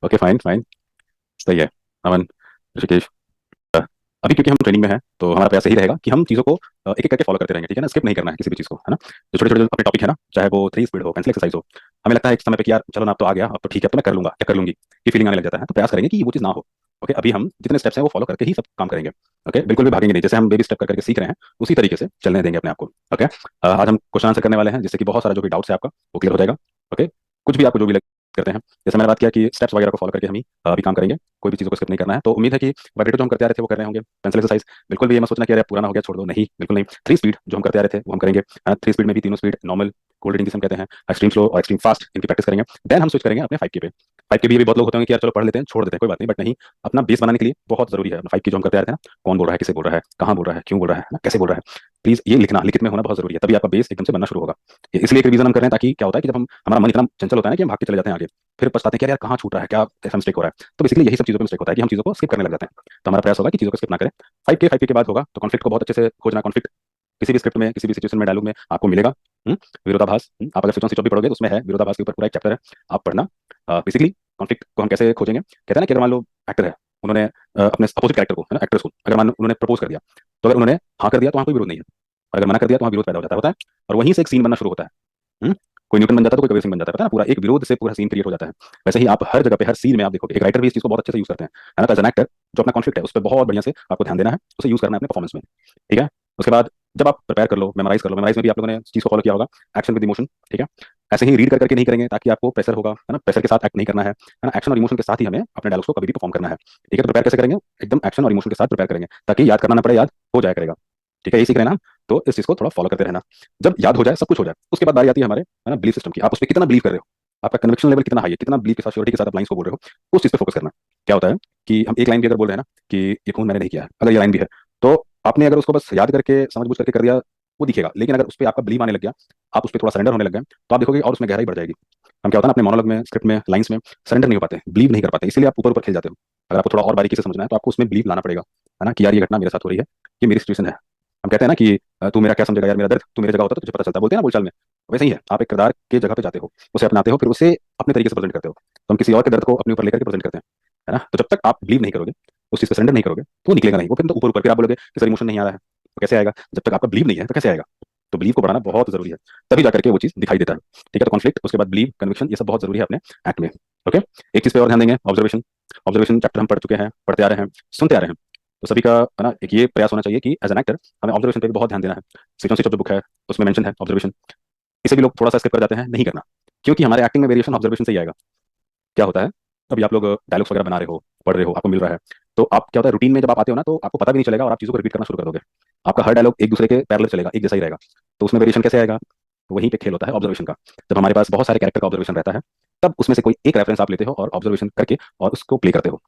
Okay, fine fine. सही है। अमन, ऋषिकेश, अ, अभी क्योंकि हम ट्रेनिंग में हैं तो हमारा प्रयास यही रहेगा कि हम चीज़ों को एक एक करके फॉलो करते रहेंगे, ठीक है ना। स्किप नहीं करना है किसी भी चीज़ को, है ना। जो छोटे छोटे जो अपने टॉपिक है ना, चाहे वो 3 स्पीड हो, पेंसिल एक्सरसाइज हो, हमें लगता है एक समय पे कि यार चलो ना, अब तो आ गया, अब तो ठीक है, अब तो मैं कर लूंगा या कर लूंगी, ये फीलिंग आने लग जाता है। तो प्रयास करेंगे कि वो चीज़ ना हो। ओके, अभी हम जितने स्टेप्स हैं वो फॉलो करके ही सब काम करेंगे। ओके, बिल्कुल भी भागेंगे नहीं। जैसे हम बेबी स्टेप करके सीख रहे हैं, उसी तरीके से चलने देंगे अपने आप को। ओके, आज हम क्वेश्चन आंसर करने वाले हैं, जिससे कि बहुत सारा जो भी डाउट्स है आपका वो क्लियर हो जाएगा। ओके, कुछ भी आपको जो भी लग करते हैं, जैसे मैंने बात किया कि स्टेप्स वगैरह को फॉलो करके हम ही अभी काम करेंगे, कोई भी चीज़ों को स्किप नहीं करना है। तो उम्मीद है कि वाइब्रेटर जो हम करते आ रहे थे वो कर रहे होंगे, पेंसिल एक्सरसाइज बिल्कुल भी ये मत सोचना कि अरे पुराना हो गया छोड़ दो, नहीं बिल्कुल नहीं। 3 स्पीड जो हम करते आ रहे थे वो हम करेंगे। 3 स्पीड में भी तीनों स्पीड नॉर्मल, कोल्ड रीडिंग जिसे हम कहते हैं, एक्सट्रीम स्लो और एक्सट्रीम फास्ट, इनकी प्रैक्टिस करेंगे। देन हम स्विच करेंगे अपने 5 के पे। 5 के भी बहुत लोग होते हैं कि यार चलो पढ़ लेते हैं, छोड़ देते हैं, कोई बात नहीं, बट नहीं, अपना बेस बनाने के लिए बहुत जरूरी है। 5 की जो हम करते आ रहे थे ना, कौन बोल रहा है, किसे बोल रहा है, कहाँ बोल रहा है, क्यों बोल रहा है ना, कैसे बोल रहा है, प्लीज ये लिखना, लिखित में होना बहुत जरूरी है, तभी आपका बेस एकदम से बनना शुरू होगा। इसलिए एक रिवीजन हम कर रहे हैं, ताकि क्या होता है कि जब हम हमारा मन इतना चंचल होता है ना कि हम भाग के चले जाते हैं आगे, फिर पछताते हैं कि यार कहाँ छूट रहा है, क्या ऐसा मिस्टेक हो रहा है। तो बेसिकली यही सब चीज़ों पे मिस्टेक होता है कि हम चीज़ों को स्किप करने लग जाते हैं। तो हमारा प्रयास होगा कि चीज़ों को स्किप ना करें। 5 के बाद होगा तो कॉन्फ्लिक्ट को बहुत अच्छे से खोजना। कॉन्फ्लिक्ट किसी भी स्क्रिप्ट में, किसी भी सिचुएशन में, डायलॉग में आपको मिलेगा। विरोधाभास, आप अगर स्विच ऑन भी पढ़ोगे तो उसमें है, विरोधाभास के ऊपर पूरा एक चैप्टर है, आप पढ़ना। बेसिकली कॉन्फ्लिक्ट को हम कैसे खोजेंगे, कहते हैं ना कि अगर मान लो एक्टर है, उन्होंने अपने अपोजिट कैरेक्टर को, है ना, एक्ट्रेस को, अगर मान लो उन्होंने प्रपोज कर दिया, तो अगर उन्होंने हाँ कर दिया तो वहाँ कोई विरोध नहीं है, और अगर मना कर दिया तो वहाँ विरोध पैदा हो जाता है। और वहीं से एक सीन बनना शुरू होता है। हम्म? कोई न्यूटन बन जाता है तो कोई कबीर सिंह बन जाता है, पता है ना, पूरा एक विरोध से पूरा सीन क्रिएट हो जाता है। वैसे ही आप हर जगह पे, हर सीन में आप देखोगे, एक राइटर भी इस चीज को बहुत अच्छे से यूज करते हैं, है ना। तो एज एन एक्टर जो अपना कॉन्फ्लिक्ट है उस पर बहुत बढ़िया से आपको ध्यान देना है, उसे यूज करना है अपने परफॉर्मेंस में, ठीक है। उसके बाद जब आप प्रिपेयर कर लो, मेमोराइज कर लो, मेमोराइज में भी आप लोगों ने चीज को फॉलो किया होगा, एक्शन विद इमोशन, ठीक है। ऐसे ही रीड कर करके नहीं करेंगे, ताकि आपको प्रेशर होगा, है ना, प्रेशर के साथ एक्ट नहीं करना है ना, एक्शन और इमोशन के साथ ही हमें अपने डायलॉग्स को कभी भी परफॉर्म करना है, ठीक है। तो प्रिपेयर कैसे करेंगे, एकदम एक्शन और इमोशन के साथ प्रिपेयर करेंगे, ताकि याद करना ना पड़े, याद हो जाया करेगा, ठीक है। यही सीख रहे हैं ना हम। तो इस चीज को थोड़ा फॉलो करते रहना। जब याद हो जाए, सब कुछ हो जाए, उसके बाद बारी आती है हमारे, है ना, बिलीफ सिस्टम की। आप उस पर कितना बिलीव कर रहे हो, आपका कन्विक्शन लेवल कितना हाई है, कितना बिलीफ के साथ, श्योरिटी के साथ आप लाइंस को बोल रहे हो, उस चीज पे फोकस करना। क्या होता है कि हम एक लाइन भी अगर बोल रहे हैं ना कि ये खून मैंने नहीं किया है, अगर ये लाइन भी है, तो आपने अगर उसको बस याद करके समझ बूझ करके कर दिया, वो दिखेगा। लेकिन अगर उस पर आपका बिलीव आने लग गया, आप उस पर थोड़ा सरेंडर होने लग गए, तो आप देखोगे और उसमें गहराई बढ़ जाएगी। हम क्या होता है ना, अपने मोनोलॉग में, स्क्रिप्ट में, लाइंस में सरेंडर नहीं हो पाते, बिलीव नहीं कर पाते, इसलिए आप ऊपर ऊपर खेल जाते हो। अगर आपको थोड़ा और बारीकी से समझना है तो आपको उसमें बिलीव लाना पड़ेगा, है ना, कि यार ये घटना मेरे साथ हो रही है, ये मेरी सिचुएशन है। हम कहते हैं ना कि तू मेरा क्या समझेगा यार, मेरा दर्द, तू मेरी जगह होता तो तुझे पता चलता, बोलते हैं ना बोलचाल में। वैसे ही है, आप एक किरदार के जगह पे जाते हो, उसे अपनाते हो, फिर उसे अपने तरीके से प्रेजेंट करते हो। तो हम किसी और के दर्द को अपने ऊपर लेकर के प्रेजेंट करते हैं, है ना। तो जब तक आप बिलीव नहीं करोगे, उस चीज पे सरेंडर नहीं करोगे, तो वो निकलेगा नहीं। वो फिर तो ऊपर ऊपर फिर आप बोलोगे कि सर इमोशन नहीं आ रहा है, तो कैसे आएगा, जब तक आपका बिलीव नहीं है तो कैसे आएगा। तो बिलीव को बढ़ाना बहुत जरूरी है, तभी जाकर के वो चीज दिखाई देता है, ठीक है। तो कॉन्फ्लिक्ट, उसके बाद बिलीव, कन्विक्शन, ये सब बहुत जरूरी है अपने एक्ट में। ओके, एक चीज पे और ध्यान देंगे, ऑब्जर्वेशन। ऑब्जर्वेशन चैप्टर हम पढ़ चुके हैं, पढ़ते आ रहे हैं, सुनते आ रहे हैं। तो सभी का, है ना, एक ये प्रयास होना चाहिए कि एज एन एक्टर हमें ऑब्जर्वेशन पे भी बहुत ध्यान देना है। सीजन 6 जो बुक है उसमें मेंशन है ऑब्जर्वेशन। इसे भी लोग थोड़ा सा स्किप कर जाते हैं, नहीं करना, क्योंकि हमारे एक्टिंग में वेरिएशन ऑब्जर्वेशन से ही आएगा। क्या होता है, अभी आप लोग डायलॉग्स वगैरह बना रहे हो, पढ़ रहे हो, आपको मिल रहा है, तो आप क्या होता है, रूटीन में जब आप आते हो ना, तो आपको पता भी नहीं चलेगा और आप चीज़ों को रिपीट करना शुरू कर दोगे। आपका हर डायलॉग एक दूसरे के पैरेलल चलेगा, एक जैसा ही रहेगा। तो उसमें वेरिएशन कैसे आएगा, तो वहीं पे खेल होता है ऑब्जर्वेशन का। जब हमारे पास बहुत सारे कैरेक्टर का ऑब्जर्वेशन रहता है, तब उसमें से कोई एक रेफरेंस आप लेते हो और ऑब्जर्वेशन करके और उसको प्ले करते हो,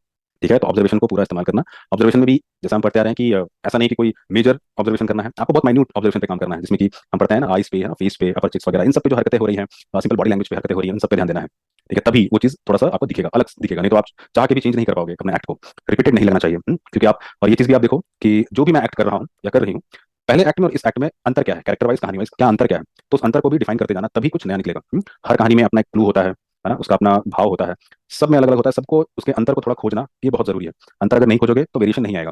ठीक है। तो ऑब्जर्वेशन को पूरा इस्तेमाल करना। ऑब्जर्वेशन में भी जैसे हम पढ़ते आ रहे हैं कि ऐसा नहीं कि कोई मेजर ऑब्जर्वेशन करना है, आपको बहुत माइन्यूट ऑब्जर्वेशन पे काम करना है, जिसमें कि हम पढ़ते हैं ना, आईज पे, है ना, फेस पे, अपर चिक्स वगैरह, इन सब पे जो हरकतें हो रही हैं, सिंपल बॉडी लैंग्वेज पे हरकतें हो रही हैं, इन सब पे ध्यान देना है, ठीक है। तभी वो चीज थोड़ा सा आपको दिखेगा, अलग दिखेगा, नहीं तो आप चाह के भी चेंज नहीं कर पाओगे अपने एक्ट को। रिपीटेड नहीं लगना चाहिए, क्योंकि आप, और ये चीज भी आप देखो कि जो भी मैं एक्ट कर रहा हूँ या कर रही हूँ, पहले एक्ट में और इस एक्ट में अंतर क्या है, कैरेक्टर वाइज, कहानी वाइज क्या अंतर क्या है, तो उस अंतर को भी डिफाइन करते जाना, तभी कुछ नया निकलेगा। हर कहानी में अपना एक क्लू होता है ना, उसका अपना भाव होता है, सब में अलग अलग होता है, सबको उसके अंतर को थोड़ा खोजना ये बहुत जरूरी है। अंतर अगर नहीं खोजोगे तो वेरिएशन नहीं आएगा।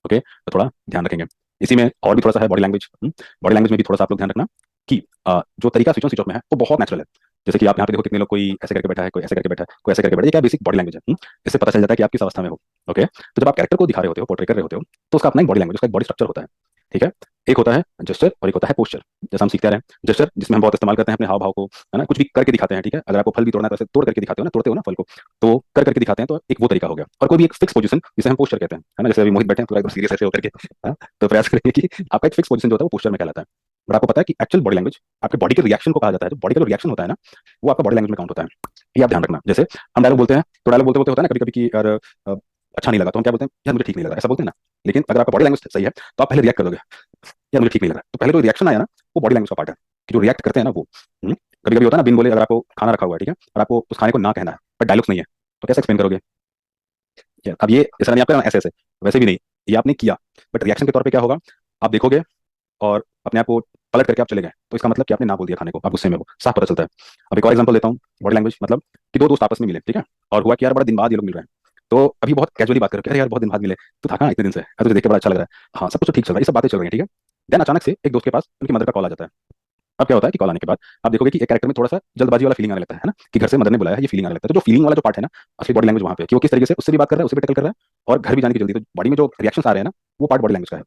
ओके, तो थोड़ा ध्यान रखेंगे। इसी में और भी थोड़ा सा है, बॉडी लैंग्वेज। बॉडी लैंग्वेज में भी थोड़ा सा आप लोग ध्यान रखना कि जो तरीका स्विच ऑन में है वो बहुत नेचुरल है। जैसे कि आप यहाँ पे देखो, कितने लोग, कोई ऐसे करके बैठा है, कोई ऐसे करके बैठा है, कोई ऐसे करके बैठा है, ये क्या बेसिक बॉडी लैंग्वेज है। इससे पता चल जाता है कि आप किस अवस्था में हो। ओके, तो जब आप कैरेक्टर को दिखा रहे होते हो, पोर्ट्रे कर रहे होते हो, तो उसका अपना एक बॉडी लैंग्वेज, उसका एक बॉडी स्ट्रक्चर होता है, ठीक है। एक होता है जेस्चर और एक होता है पोस्चर। जैसे हम सीखते रहे, जेस्चर जिसमें हम बहुत इस्तेमाल करते हैं अपने हाव भाव को, है ना, कुछ भी करके दिखाते हैं, ठीक है। अगर आपको फल भी तोड़ना है तो ऐसे तोड़ करके दिखाते हो ना, तोड़ते हो ना फल को, तो कर करके दिखाते हैं, तो एक वो तरीका हो गया। और कोई भी एक फिक्स पोजीशन जिसे हम पोस्चर कहते हैं, है ना, जैसे अभी मोहित बैठे हैं पूरा एकदम सीरियस ऐसे होकर के, हाँ, तो प्रयास करेंगे कि आपका एक फिक्स पोजीशन जो होता है वो पोस्चर में कहलाता है। बट आपको पता है कि एक्चुअल बॉडी लैंग्वेज आपके बॉडी के रिएक्शन को कहा जाता है, जो बॉडी का जो रिएक्शन होता है ना, वो आपका बॉडी लैंग्वेज में काउंट होता है। ये आप ध्यान रखना। जैसे हम डायलॉग बोलते हैं, तो डायलॉग बोलते बोलते होता है ना कभी कभी कि यार अच्छा नहीं लगा, तो हम क्या बोलते हैं, यार मुझे ठीक नहीं लग रहा, ऐसा बोलते हैं ना। लेकिन अगर आपका बॉडी लैंग्वेज सही है तो आप पहले रिएक्ट कर दोगे, यार मुझे ठीक नहीं लग रहा, तो पहले जो रिएक्शन आया ना, वो बॉडी लैंग्वेज का पार्ट है, कि जो रिएक्ट करते हैं ना वो। कभी कभी होता है ना, बिन बोले अगर आपको खाना रखा हुआ है, ठीक है, और आपको उस खाने को ना कहना है, पर डायलॉग्स नहीं है, तो कैसे एक्सप्लेन करोगे। अब ये जैसा मैंने आपका ऐसे ऐसे, वैसे भी नहीं, ये आपने किया, बट रिएक्शन के तौर पे क्या होगा, आप देखोगे और अपने आप को पलट करके आप चले गए, तो इसका मतलब कि आपने ना बोल दिया खाने को, आप गुस्से में हो, साफ पता चलता है। अब एक और एग्जांपल देता हूँ, बॉडी लैंग्वेज मतलब कि दो दोस्त आपस में मिले, ठीक है, और हुआ कि यार बड़ा दिन बाद ये लोग मिल रहे हैं, तो अभी बहुत कैजुअली बात करो कि अरे यार बहुत दिन बाद मिले, तो था कहाँ इतने दिन से, अरे तुझे देख के बड़ा अच्छा लग रहा है, हाँ सब कुछ तो ठीक चल रहा है, ये सब बातें चल रही है, ठीक है। देन अचानक से एक दोस्त के पास उनकी मदर का कॉल आ जाता है। अब क्या होता है कि कॉल आने के बाद आप देखोगे कि एक कैरेक्टर में थोड़ा सा जल्दबाजी वाला फीलिंग आने लगता है ना, कि घर से मदर ने बुलाया है, ये फीलिंग आने लगता है। तो जो फीलिंग वाला जो पार्ट है ना, असली बॉडी लैंग्वेज वहाँ पे कि वो किस तरीके से उससे भी बात कर रहा है, उससे भी टैकल कर रहा है, और घर भी जाने की जल्दी, तो बॉडी में जो रिएक्शंस आ रहे हैं ना, वो पार्ट बॉडी लैंग्वेज का है।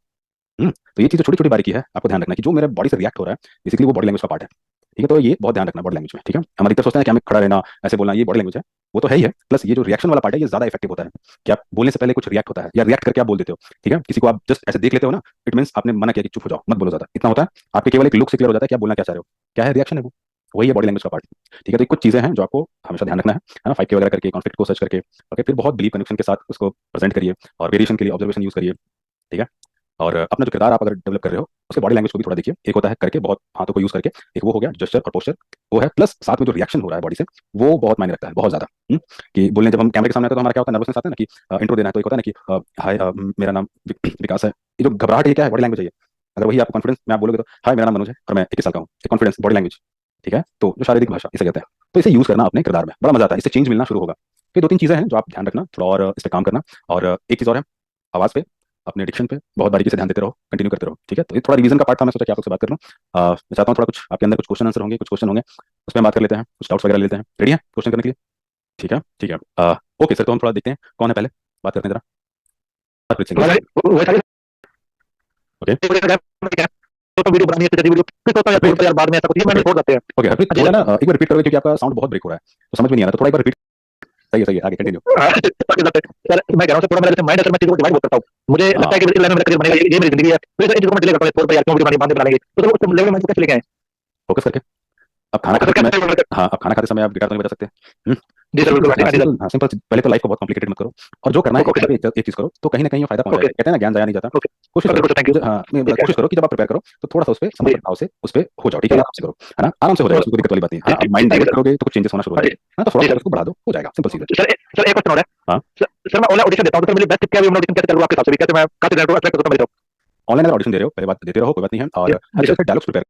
तो ये चीज़ छोटी छोटी बारीकी है, आपको ध्यान रखना है कि जो मेरे बॉडी से रिएक्ट हो रहा है, बेसिकली वो बॉडी लैंग्वेज का पार्ट है, ठीक है। तो ये बहुत ध्यान रखना बॉडी लैंग्वेज में, ठीक है। हमारी तरफ सोचते हैं कि हमें खड़ा रहना, ऐसे बोलना, ये बॉडी लैंग्वेज है, वो तो है ही है, प्लस ये जो रिएक्शन वाला पार्ट है, ये ज्यादा इफेक्टिव होता है कि आप बोलने से पहले कुछ रिएक्ट होता है या रिएक्ट करके आप बोल देते हो, ठीक है। किसी को आप जस्ट ऐसे देख लेते हो ना, इट मींस आपने मना किया कि चुप हो जाओ, मत बोलो ज्यादा, इतना होता है। आपके केवल एक लुक से क्लियर हो जाता है कि आप बोलना क्या चाह रहे हो, क्या है रिएक्शन है वो, वही है बॉडी लैंग्वेज का पार्ट, ठीक है। तो कुछ चीजें हैं जो आपको हमेशा ध्यान रखना है ना, 5K वगैरह करके, कॉन्फ्लिक्ट को सर्च करके, ओके, फिर बहुत बिलीव कनेक्शन के साथ उसको प्रेजेंट करिए, और वेरिएशन के लिए ऑब्जर्वेशन यूज करिए, ठीक है। और अपना जो किरदार आप अगर डेवलप कर रहे हो, उसके बॉडी लैंग्वेज को भी थोड़ा देखिए। एक होता है करके बहुत हाथों को यूज करके, एक वो हो गया जेस्चर और पोस्चर, वो है, प्लस साथ में जो रिएक्शन हो रहा है बॉडी से, वो बहुत मायने रखता है, बहुत ज्यादा। कि बोलने जब हम कैमरे के सामने आते हैं तो हमारा क्या होता है, नर्वसनेस आता है ना, कि इंट्रो देना है, तो एक होता है ना कि हाय मेरा नाम विकास है, ये जो घबराहट है, ये क्या है, बॉडी लैंग्वेज है ये। अगर वही आप कॉन्फिडेंस में आप बोलोगे तो हाय मेरा नाम मनोज है और मैं 21 साल का हूँ, कॉन्फिडेंस बॉडी लैंग्वेज, ठीक है। तो जो शारीरिक भाषा इसे कहते हैं, तो इसे यूज करना अपने किरदार में बड़ा मजा आता है, इससे चेंज मिलना शुरू होगा। तो ये दो तीन चीजें हैं जो आप ध्यान रखना थोड़ा, और इस पर काम करना। और एक चीज और है, आवाज पे, अपने डिक्शन पे बहुत बारीकी से ध्यान देते रहो, कंटिन्यू करते रहो, ठीक है। तो ये थोड़ा रिवीजन का पार्ट था, मैं सोचा कि आप लोग से बात कर लूँ। मैं चाहता हूँ थोड़ा कुछ आपके अंदर कुछ क्वेश्चन आंसर होंगे, कुछ क्वेश्चन होंगे, उस पर हम बात कर लेते हैं, कुछ डाउट्स वगैरह लेते हैं। रेडी है क्वेश्चन करने के लिए? ठीक है ठीक है। ओके सर, तो हम थोड़ा देखते हैं कौन है पहले, बात करते हैं जरा। हरप्रीत सिंह, ओके तो वीडियो बनानी है, वीडियो फिर सोचता हूँ यार बाद में ऐसा कुछ मैंने छोड़ देते हैं। ओके हरप्रीत, थोड़ा ना एक बार रिपीट करोगे क्योंकि आपका साउंड बहुत ब्रेक हो रहा है, तो समझ में नहीं आ रहा, तो थोड़ा एक बार रिपीट। सही है आगे कंटिन्यू। सर मैं कह रहा हूँ थोड़ा मेरा माइंड, अगर मैं चीजों को डिवाइड करता हूँ, मुझे लगता है कि इस लाइन में मेरा करियर बनेगा, ये मेरी जिंदगी है, फिर इस चीज को मैं डिले करता हूँ, फोर पे यार क्यों वीडियो बनानी, बाद में बना लेंगे, तो उस लेवल में कैसे लेके आए? फोकस करके। अब खाना खाते समय, हाँ अब खाना खाते समय आप गिटार तो नहीं बजा सकते। जी सर बिल्कुल। सिंपल, हाँ सिंपल, पहले तो लाइफ को बहुत कॉम्प्लिकेटेड मत करो, और जो करना है एक चीज करो, तो कहीं ना कहीं फायदा पहुंच जाएगा। कहते हैं ना ज्ञान जाया नहीं जाता। कोशिश करो, हाँ कोशिश करो कि जब आप प्रिपेयर करो तो थोड़ा सा उस पर समर्पण भाव से उस पर हो जाओ, ठीक है, आराम से करो, है ना, आराम से हो जाएगा, उसमें कोई दिक्कत वाली बात नहीं है। हाँ माइंड डाइवर्ट करोगे तो कुछ चेंजेस होना शुरू हो जाएगा, है ना, तो थोड़ा उसको बढ़ा दो, हो जाएगा, सिंपल चीज है। सर एक क्वेश्चन और है। हाँ सर मैं ऑनलाइन ऑडिशन देता हूँ, तो मेरी बेस्ट टिप क्या है, ऑडिशन कैसे चल रहा है आपके हिसाब से, कैसे मैं कैसे अट्रैक्ट करता हूँ? ऑनलाइन अगर ऑडिशन दे रहे हो, पहले बात देते रहो, कोई बात नहीं है, और अच्छे से डायलॉग्स प्रिपेयर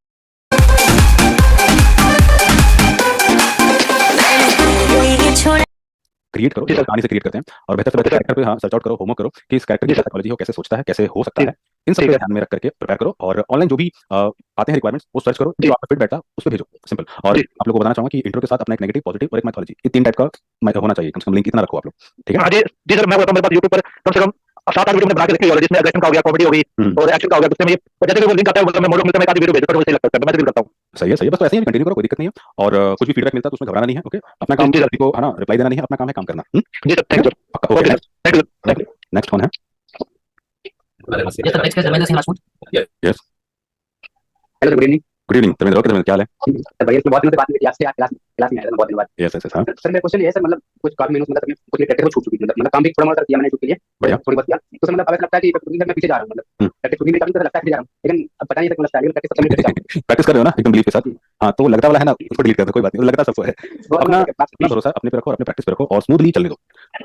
क्रिएट करो, कहानी से क्रिएट करते हैं, और बेहतर से बेहतर कैरेक्टर पे हाँ सर्च आउट करो, होमवर्क करो कि इस कैरेक्टर की साइकोलॉजी हो, कैसे सोचता है, कैसे हो सकता है, इन सब पे ध्यान में रख करके प्रिपेयर करो। और ऑनलाइन जो भी आते हैं रिक्वायरमेंट्स वो सर्च करो, जो आपका फिट बैठा उस पर भेजो, सिंपल। और आप लोगों को बताना चाहूंगा कि इंट्रो के साथ अपना एक नेगेटिव, पॉजिटिव और एक मैथोलॉजी, ये 3 टाइप का होना चाहिए, कम से कम लिंक इतना रखो आप लोग, ठीक है। जी सर मैं बताऊँ, मेरे पास यूट्यूब पर कम से कम 7-8 वीडियो मैंने बना के रखी है, जिसमें एग्रेशन का हो गया, कॉमेडी हो गई और एक्शन का हो गया, उसमें ये जैसे कि वो लिंक आता है, मतलब मैं मोड मिलता है, मैं एक आधी वीडियो भेजता हूं, वैसे ही लगता है, मैं भी करता हूं। सही है, बस ऐसे ही कंटिन्यू करो, कोई दिक्कत नहीं है। और कुछ भी फीडबैक मिलता है तो उसमें घबराना नहीं है, ओके। अपना काम किसी को है ना रिप्लाई देना नहीं है, अपना काम है काम करना। जी sir thank you sir. Okay thank you. Next कौन है? यस सर, नेक्स्ट है Dharmendra Singh Rajput. Yes hello sir, good evening. Good evening Dharmendra, okay Dharmendra, क्या हाल है? सर भैया से बहुत दिनों से बात नहीं हुई थी, आपसे क्लास क्लास में आया था बहुत दिनों बाद। यस यस हाँ सर मेरा क्वेश्चन ये है सर, मतलब कुछ काफी महीनों से मतलब कुछ ट्रैक्टर को छूट चुकी थी, मतलब काम भी थोड़ा मोड़ा किया मैंने शूट के लिए, बढ़िया, थोड़ी बहुत किया, तो सर मतलब अब ऐसा लगता है कि मैं पीछे जा रहा हूँ, मतलब प्रैक्टिस छूटने का लगता है कि जा रहा हूँ, लेकिन अब पता नहीं मतलब स्टाइल प्रैक्टिस सब में कैसे प्रैक्टिस कर रहे हो ना एकदम बिलीव के साथ। हाँ तो लगता वाला है ना, उसको डिलीट कर दो, कोई बात नहीं, लगता सबको है। अपना अपना भरोसा अपने पे रखो, अपने प्रैक्टिस पे रखो, और स्मूथली चलने दो,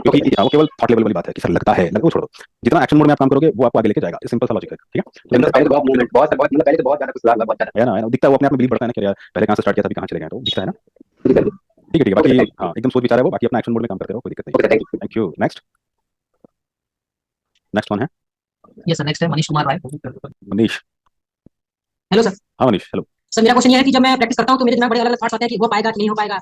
क्योंकि वो केवल थॉट लेवल वाली बात है कि सर लगता है, लगो छोड़ो। जितना एक्शन मोड में आप काम करोगे वो आपको आगे लेके जाएगा, सिंपल सा लॉजिक है, ठीक है। पहले तो बहुत मूवमेंट बहुत मतलब पहले तो बहुत ज्यादा कुछ बहुत ज्यादा है ना, दिखता है वो, अपने आप में बिलीव बढ़ता है ना कि यार पहले कहाँ से स्टार्ट किया था, अभी कहाँ चले गए, तो दिखता है ना। ठीक है बाकी हाँ एकदम सोच विचार है वो, बाकी अपना एक्शन मोड में काम करते रहो, कोई दिक्कत नहीं। Thank you. नेक्स्ट नेक्स्ट कौन है? यस सर, नेक्स्ट है मनीष कुमार राय। Manish, hello sir. हाँ मनीष हेलो। सर मेरा क्वेश्चन ये है कि जब मैं प्रैक्टिस करता हूँ तो मेरे दिमाग में बड़े अलग अलग थॉट्स आते हैं कि हो पाएगा कि नहीं हो पाएगा।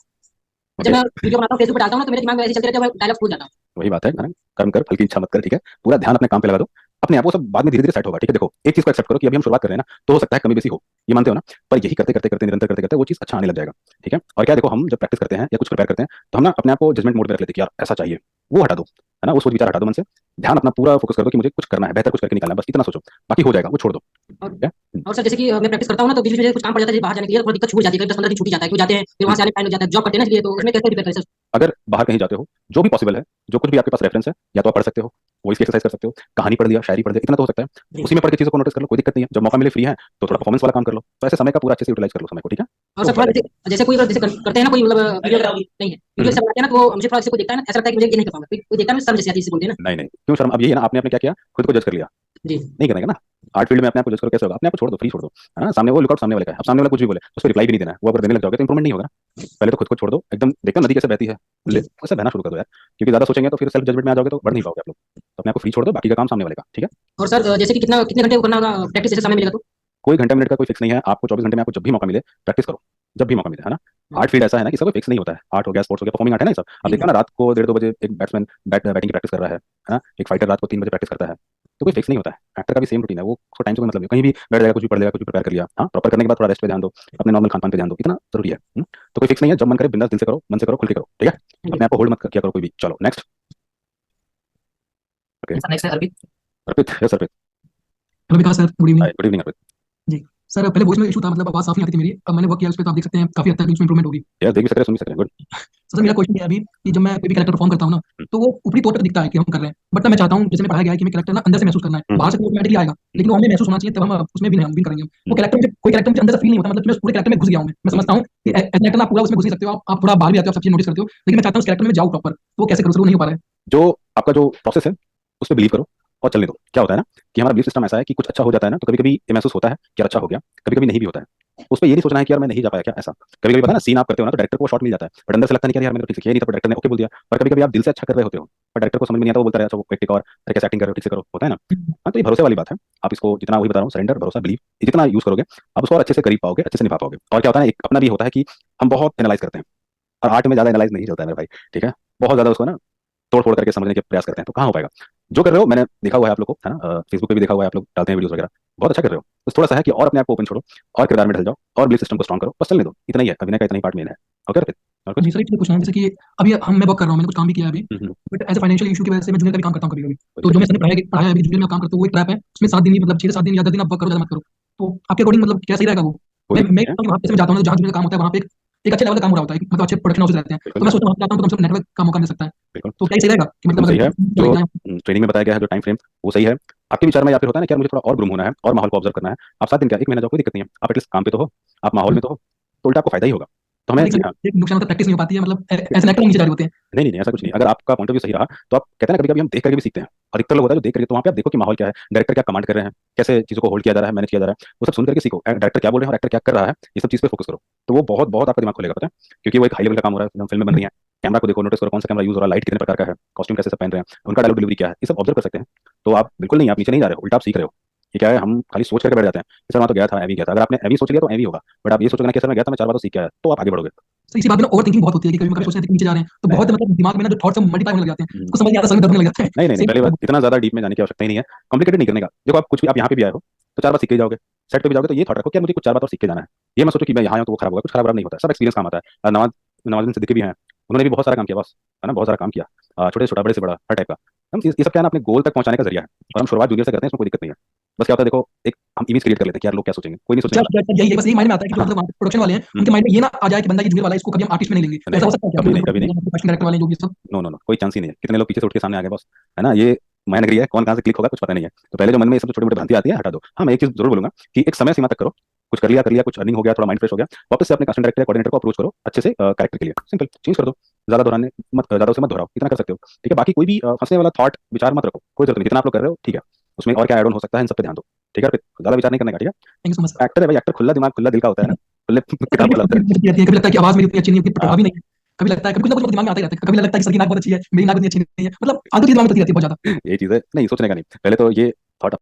जब मैं वीडियो बनाता हूँ फेसबुक पे डालता हूँ ना, तो मेरे दिमाग में ऐसे चलते रहते हैं, मैं डायलॉग भूल जाता हूँ। वही बात है ना, कर्म कर, हल्की इच्छा मत कर, ठीक है। पूरा ध्यान अपने काम पे लगा दो, अपने आप वो सब बाद में धीरे धीरे सेट होगा, ठीक है। देखो एक चीज को एक्सेप्ट करो कि अभी हम शुरुआत कर रहे हैं ना, तो हो सकता है कमी बेसी हो, ये मानते हो ना, पर यही करते करते करते निरंतर करते करते वो चीज अच्छा आने लग जाएगा, ठीक है। और क्या देखो, हम जब प्रैक्टिस करते हैं या कुछ प्रिपेयर करते हैं तो हम ना अपने आप को जजमेंट मोड में रख लेते हैं कि यार ऐसा चाहिए, वो हटा दो, है ना, वो सोच विचार हटा दो मन से। ध्यान अपना पूरा फोकस कर दो कि मुझे कुछ करना है, बेहतर कुछ करके निकालना है, बस इतना सोचो, बाकी हो जाएगा, वो छोड़ दो। और सर जैसे कि मैं प्रैक्टिस करता हूँ ना, तो बीच में कुछ काम पड़ जाता है, बाहर जाने के लिए थोड़ी दिक्कत छूट जाती है, 10-15 दिन छूट जाता है, क्यों जाते हैं, फिर वहां से आने टाइम लग जाता है, जॉब करते हैं ना, इसलिए तो उसमें कैसे प्रिपेयर करें सर? अगर बाहर कहीं जाते हो, जो भी पॉसिबल है, जो कुछ भी आपके पास रेफरेंस है, या तो आप पढ़ सकते हो, वॉइस की एक्सरसाइज कर सकते हो, कहानी पढ़ दिया, शायरी पढ़ दिया, इतना तो हो सकता है, उसी में पढ़ के चीजों को नोटिस कर लो, कोई दिक्कत नहीं है। जब मौका मिले फ्री है तो थोड़ा परफॉर्मेंस वाला काम कर लो, तो ऐसे समय का पूरा अच्छे से यूटिलाइज कर लो समय को, ठीक है। और सर थोड़ा जैसे कोई जैसे करते हैं ना, कोई मतलब वीडियो नहीं है, वीडियो सब बनाते हैं ना, तो हमसे थोड़ा कोई देखता है ना, ऐसा लगता है कि मुझे ये नहीं कर पाऊंगा, कोई देखता है ना, शर्म जैसे आती है, जिसे बोलते हैं ना। नहीं नहीं क्यों शर्म, अब यही है ना, आपने क्या किया, खुद को जज कर लिया, जी नहीं करने का ना, आर्ट फील्ड में अपने आप को जज करो कैसे होगा, अपने आप को छोड़ दो, फ्री छोड़ दो, है ना। सामने वो लुकआउट सामने वाले का है, अब सामने वाला कुछ भी बोले उसको रिप्लाई भी नहीं देना है, वो अगर देने लग जाओगे तो इंप्रूवमेंट नहीं होगा ना। पहले तो खुद को छोड़ दो एकदम, देखो नदी कैसे बहती है, वैसे बहना शुरू कर दो यार, क्योंकि ज्यादा सोचेंगे तो फिर सेल्फ जजमेंट में आ जाओगे तो बढ़ नहीं पाओगे आप लोग। तो अपने आप को फ्री छोड़ दो, बाकी का काम सामने वाले का, ठीक है। और सर जैसे कि कितने घंटे को करना होगा प्रैक्टिस, जैसे समय मिलेगा तो? कोई घंटे मिनट का कोई फिक्स नहीं है, आपको 24 घंटे में आपको जब भी मौका मिले प्रैक्टिस करो, जब भी मौका मिले, है ना। आर्ट फील्ड ऐसा है ना कि सब फिक्स नहीं होता है, आर्ट हो गया, स्पोर्ट्स हो गया, परफॉर्मिंग आर्ट है ना, ये सब आप देखते हो ना, रात को 1:30-2 बजे एक बैट्समैन बैटिंग की प्रैक्टिस कर रहा है ना, एक फाइटर रात को 3 बजे प्रैक्टिस करता है, तो कोई फिक्स नहीं होता है। एक्टर का भी सेम रूटीन है, वो उसको टाइम से कोई मतलब नहीं, कहीं भी बैठ जाएगा, कुछ भी पढ़ लेगा, कुछ भी प्रिपेयर कर लिया, हाँ प्रॉपर करने के बाद थोड़ा रेस्ट पे ध्यान दो, अपने नॉर्मल खान पान पे ध्यान दो, इतना जरूरी है। तो कोई फिक्स नहीं है, जब मन करे बिंदास दिल से करो, मन से करो, खुल के करो, ठीक है। अपने आप को होल्ड मत किया करो कोई भी। चलो नेक्स्ट। ओके नेक्स्ट है Arpit. Arpit, yes Arpit, hello Vikas sir, good evening. Good evening Arpit. जी सर, पहले वॉइस में इशू था, मतलब आवाज साफ नहीं आती थी मेरी। अब मैंने वर्क किया उस पर, तो आप देख सकते हैं काफी हद तक उसमें इंप्रूवमेंट होगी। यस देख भी सकते हैं, सुन भी सकते हैं, गुड। सर मेरा क्वेश्चन ये है अभी कि जब मैं कोई भी कैरेक्टर परफॉर्म करता हूँ ना, तो वो ऊपरी तौर पर दिखता है कि हम कर रहे हैं, बट मैं चाहता हूँ, जैसे मैं पढ़ाया गया है कि मैं कैरेक्टर ना अंदर से महसूस करना है, बाहर से तो ऑटोमेटिकली आएगा, लेकिन वो हमें महसूस होना चाहिए, तब हम उसमें भी विन करेंगे। वो कैरेक्टर मुझे, कोई कैरेक्टर मुझे अंदर से फील नहीं होता, मतलब मैं उस पूरे कैरेक्टर में घुस गया हूँ। मैं समझता हूँ कि एज एन एक्टर आप पूरा उसमें घुस नहीं सकते हो, आप थोड़ा बाहर भी आते हो, आप सब चीज नोटिस करते हो, लेकिन मैं चाहता हूँ उस कैरेक्टर में जाऊँ प्रॉपर। तो वो कैसे करूँ सर, वो नहीं हो पा रहा है। जो आपका जो प्रोसेस है उस पर बिलीव करो और चलने दो। क्या होता है ना कि हमारा बिलीफ सिस्टम ऐसा है कि कुछ अच्छा हो जाता है ना, तो कभी कभी ये महसूस होता है कि अच्छा हो गया, कभी कभी नहीं भी होता है। उस पर ये नहीं सोचना है कि यार मैं नहीं जा पाया क्या, ऐसा कभी कभी पता है ना, सीन आप करते हो ना तो डायरेक्टर को शॉट मिल जाता है, बट अंदर से लगता नहीं कि यार मैंने तो ठीक से किया नहीं था, डायरेक्टर ने ओके बोल दिया। पर कभी कभी आप दिल से अच्छा कर रहे होते हो, पर डायरेक्टर को समझ में नहीं आता, वो बोलता है अच्छा वो टेक और कैसे एक्टिंग कर रहे हो, ठीक से करो, होता है ना। हाँ तो ये भरोसे वाली बात है, आप इसको जितना वही बता रहा हूँ, सरेंडर, भरोसा, बिलीव, जितना यूज करोगे आप उसको और अच्छे से कर पाओगे, अच्छे से निभा पाओगे। और क्या होता है ना, एक अपना भी होता है कि हम बहुत एनालाइज करते हैं, और आर्ट में ज्यादा एनालाइज नहीं चलता है मेरे भाई, ठीक है। बहुत ज्यादा उसको ना तोड़ फोड़ करके समझने के प्रयास करते हैं, तो कहाँ हो पाएगा। जो कर रहे हो मैंने देखा हुआ है आप लोग को, है ना, फेसबुक पे भी देखा हुआ है, आप लोग डालते हैं वीडियोस वगैरह, बहुत अच्छा कर रहे हो। बस थोड़ा सा है कि और अपने आप को ओपन छोड़ो, और किरदार में ढल जाओ, और बिलीफ सिस्टम को स्ट्रॉन्ग करो, बस चलने दो, इतना ही है, अभिनय का इतना ही पार्ट मेन है। ओके फिर और कुछ। जी सर, एक चीज पूछना है, जैसे कि अभी मैं वर्क कर रहा हूँ, मैंने कुछ काम भी किया है अभी, hmm, but as a financial issue की वजह से मैं जूनियर का भी काम करता हूँ कभी कभी। कोई तो दिक्कत जो मैं सर ने पढ़ाया है अभी, जूनियर में काम करता हूँ, वो एक ट्रैप है, उसमें 7 दिन ही, मतलब 6 से 7 दिन या 10 दिन आप वर्क करो, ज्यादा मत करो। तो आपके अकॉर्डिंग मतलब क्या सही रहेगा वो? कोई मैं दिक्कत नहीं है, वहाँ पे मैं जाता हूँ, जहाँ जूनियर का काम होता है वहाँ पे एक अच्छे लेवल का काम हो रहा होता है, मतलब अच्छे प्रोडक्शन हाउसेस रहते हैं, तो बिल्कुल मैं सोचता हूँ वहाँ पे जाता हूँ तो कम से कम नेटवर्क का मौका मिल सकता है। बिल्कुल तो क्या ये सही रहेगा कि मतलब बिल्कुल सही है। अगर जो लग जाए? ट्रेनिंग में बताया गया है जो टाइम फ्रेम, वो सही है। आपके विचार में या फिर होता है ना कि यार मुझे थोड़ा और ग्रूम होना है और माहौल को ऑब्जर्व करना है, आप 7 दिन क्या 1 महीना जाओ, कोई दिक्कत नहीं है, आप एटलीस्ट काम पे तो हो, आप माहौल में तो हो, तो उल्टा आपको फायदा ही होगा। तो हमें एक हाँ, एक नुकसान होता है, प्रैक्टिस नहीं हो पाती है, मतलब एज एन एक्टर नीचे जा रहे होते हैं। नहीं नहीं नहीं, ऐसा कुछ नहीं। अगर आपका पॉइंट ऑफ व्यू सही रहा तो आप कहते हैं ना, कभी कभी हम देख करके भी सीखते हैं, अधिकतर लोग होता है जो देख करके, तो वहाँ पे आप देखो कि माहौल क्या है, डायरेक्टर क्या कमांड कर रहे हैं, कैसे चीज़ों को होल्ड किया जा रहा है, मैनेज किया जा रहा है, वो सब सुन करके सीखो। डायरेक्टर क्या बोल रहे हैं और एक्टर क्या कर रहा है, ये सब चीज़ पे फोकस करो, तो वो बहुत बहुत आपका दिमाग खोलेगा, पता है। क्योंकि वो एक हाई लेवल का काम हो रहा है, फिल्में बन रही हैं, कैमरा को देखो, नोटिस करो कौन सा कैमरा यूज हो रहा है, लाइट कितने प्रकार का है, कॉस्ट्यूम कैसे सब पहन रहे हैं, उनका डायलॉग डिलीवरी क्या है, ये सब ऑब्जर्व कर सकते हैं। तो आप बिल्कुल नहीं, आप नीचे नहीं जा रहे हो, उल्टा आप सीख रहे हो। ये क्या है, हम खाली सोच करके बैठ जाते हैं कि सर वहाँ तो गया था, एवी गया था। अगर आपने एवी सोच लिया तो एवी होगा, बट आप ये सोचोगे ना कि सर मैं गया था, मैं 4 बार तो सीख के आया, तो आप आगे बढ़ोगे। तो इसी बात में ना ओवर थिंकिंग बहुत होती है कि कभी कभी सोचते हैं कि नीचे जा रहे हैं, तो बहुत मतलब दिमाग में ना जो थॉट्स मल्टीप्लाई होने लग जाते हैं, उसको समझ नहीं आता, सर में दबने लग जाता है। नहीं नहीं नहीं, सेम पहली बात इतना ज्यादा डीप में जाने की आवश्यकता ही नहीं है, कॉम्प्लिकेटेड नहीं करने का। देखो आप कुछ भी, आप यहाँ पे भी आए हो तो 4 बार सीख के जाओगे, सेट पे भी जाओगे तो ये थॉट रखो कि यार मुझे कुछ 4 बार और सीख के जाना है। ये मत सोचो कि मैं यहाँ आया हूं तो वो खराब होगा, कुछ खराब नहीं होता है, सब एक्सपीरियंस काम आता है। नवाज नवाजुद्दीन सिद्दीकी भी हैं, उन्होंने भी बहुत सारा काम किया बॉस, है ना, बहुत सारा काम किया, छोटे से छोटा, बड़े से बड़ा, हर टाइप का। हम ये सब क्या है ना, अपने गोल तक पहुंचाने का जरिया है, और हम शुरुआत जूनियर से करते हैं, इसमें कोई दिक्कत नहीं है। बस क्या होता है देखो, एक हम इमेज क्रिएट कर लेते हैं कि यार लोग क्या सोचेंगे, कोई नहीं सोचने वाला। यही बस यही माइंड में आता है कि जो मतलब वहाँ पे प्रोडक्शन वाले हैं, उनके माइंड में ये ना आ जाए कि बंदा ये जूनियर वाला है, इसको कभी हम आर्टिस्ट में नहीं लेंगे। तो ऐसा हो सकता है क्या? कभी नहीं, कभी नहीं, प्रोफेशनल डायरेक्टर वाले जो भी सब। नो नो नो, कोई चांस ही नहीं है। कितने लोग पीछे से उठ के सामने आ गए बॉस, है ना। ये मैं नगरी है, कौन कहाँ से क्लिक होगा कुछ पता नहीं है। तो पहले जो मन में ये सब छोटे मोटे भ्रांति आती है हटा दो। हाँ मैं एक चीज जरूर बोलूंगा कि एक समय सीमा तक करो, कुछ कर लिया, कुछ अर्निंग हो गया, थोड़ा माइंड फ्रेश हो गया, वापस से अपने कास्टिंग डायरेक्टर या कोऑर्डिनेटर को अप्रोच करो अच्छे से, कैरेक्टर के लिए सिंपल चेंज कर दो, ज्यादा दोहराने मत, ज्यादा उसे मत दोहराओ, इतना कर सकते हो, ठीक है। बाकी कोई भी फंसने वाला थॉट विचार मत रखो, कोई जरूरत नहीं, जितना आप लोग कर रहे हो ठीक है, उसमें और क्या ऐड ऑन हो सकता है इन सब पे ध्यान दो, ठीक है। फिर ज्यादा विचार नहीं करने का, ठीक है। Thank you so much. Actor है भाई, एक्टर खुला दिमाग खुला दिल का होता है ना, खुले किताब वाला होता है। कभी लगता है कि आवाज मेरी उतनी अच्छी नहीं है, उतनी हाँ, प्रभावी नहीं है, कभी लगता है, कभी कुछ ना कुछ दिमाग में आता ही रहता है, कभी लगता है कि सर की नाक बहुत अच्छी है, मेरी नाक उतनी अच्छी नहीं है, मतलब आगे चीज दिमाग में होती रहती है बहुत ज्यादा। ये चीज है, नहीं सोचने का नहीं, पहले तो ये थॉट